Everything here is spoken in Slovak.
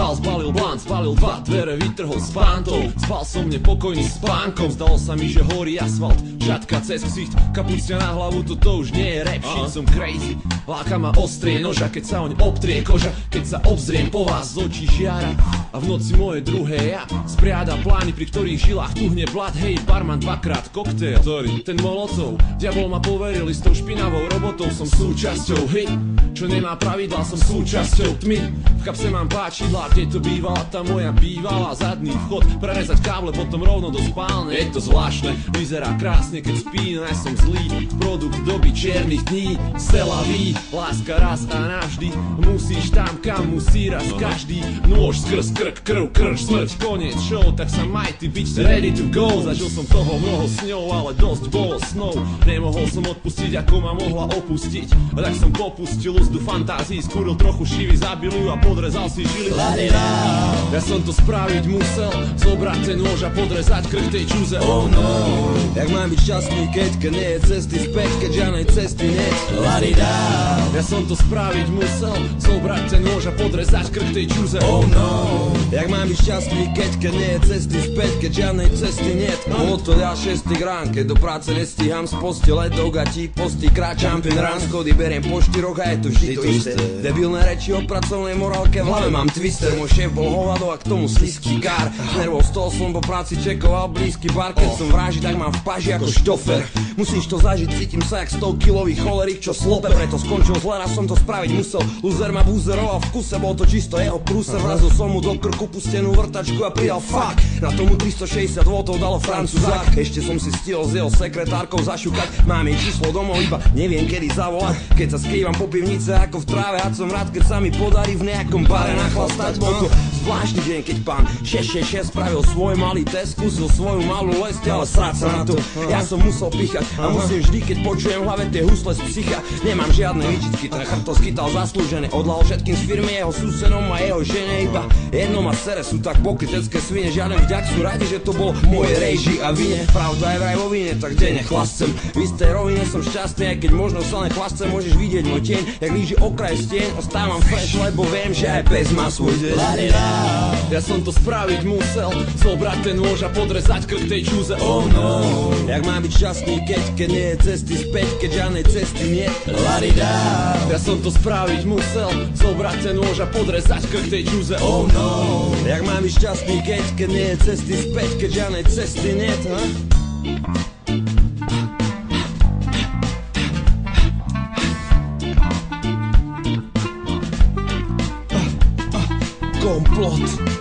vstal, zbalil blant, spalil dva, dvere vytrhol s pántou. Spal som nepokojný spánkom, zdalo sa mi, že horí asfalt, žatka cez ksicht, kapucňa na hlavu, toto už nie je rap shit. Som crazy, láka ma ostrie noža, keď sa oň obtrie koža, keď sa obzriem po vás z očí žiara. A v noci moje druhé ja spriada plány, pri ktorých žilách tuhne blad. Hej, barman dvakrát koktail, sorry, ten molotov. Diabol ma poveril s tou špinavou robotou. Som súčasťou hry, čo nemá pravidlá, som súčasťou tmy. V kapse mám páčidlá, kde to bývala tá moja bývalá. Zadný vchod, prerezať káble, potom rovno do spálne. Je to zvláštne, vyzerá krásne, keď spí, no ja som zlý. Produkt doby čiernych dní, Selaví, láska raz a navždy. Musíš tam, kam musí raz každý. Nôž skrz krk, krv, krš, smrť, koniec show. Tak sa maj ty byť ready to go. Zažil som toho mnoho sňov, ale dosť bolo snov. Nemohol som odpustiť, ako ma mohla opustiť. Tak som popustil úzdu fantázií, skúril trochu šivy, zabil ju a podrezal si žily. Ja som to spraviť musel, zobrať ten nôž a podrezať krk tej čuze. Oh no. Jak mám byť šťastný, keď nie je cesty späť, keď žiadnej cesty nie. Ja som to spraviť musel, zobrať ten nôž a podrezať krk tej čuze. Oh no. Jak mám byť šťastný, keď nie je cesty späť, keď žiadnej cesty niet. Bolo to ja 6. rán, keď do práce nestíham, z postele do gatí postí kráčam pen rán, schody beriem po štyroch a je to vždy to isté. Debilné reči o pracovnej morálke, v hlave mám twister. Môj šéf bol hovado a k tomu slízky kár. Nervov z toho som po práci čekoval blízky bar, keď som vraží, tak mám v paži ako štofer. Musíš to zažiť, cítim sa jak 100-kilový cholerik, čo slope, preto skončil zle, raz som to spraviť musel. Loser ma buzeroval v kuse, bol to čisto jeho prúser. Vrazil som mu do krku pustenú vrtačku a pridal fuck. Na tomu 360 V dalo Francúzák. Ešte som si stihol s jeho sekretárkou zašukať. Mám jej číslo domov, iba neviem kedy zavolať. Keď sa skrývam po pivnice ako v tráve, a som rád, keď sa mi podarí v nejakom bare nachlastať. Bol to zvláštny deň, keď pán 666 spravil svoj malý test, skúsil svoju malú lesť, ale sráť sa na to. Ja som musel pichať a musím vždy, keď počujem v hlave tie husle z psycha. Nemám žiadne výčitky, ten chrb to schytal zaslúžené. Odlal všetkým z firmy, jeho susedom a jeho žene. Iba jedno ma sere, sú tak pokrytecké svine. Žiaden vďak, sú radi, že to bolo moje rejži a vine. Pravda je vraj vo vine, tak kde nechlascem. V istej rovine som šťastný, aj keď možno sa nechlascem. Môžeš vidieť môj tieň, jak líži okraj stien. Ostávam fresh, lebo viem, že aj pes má svoj deň. Ja som to spraviť musel, zobrať ten nôž a podrezať krk tej čuze. Oh no. Jak mám byť šťastný, keď nie je cesty späť, keď žiadnej cesty nie. Ja som to spraviť musel, zobrať ten nôž a podrezať krk tej čuze. Oh no. Jak mám byť šťastný, keď nie je cesty späť, keď žiadnej cesty nie. Komplot.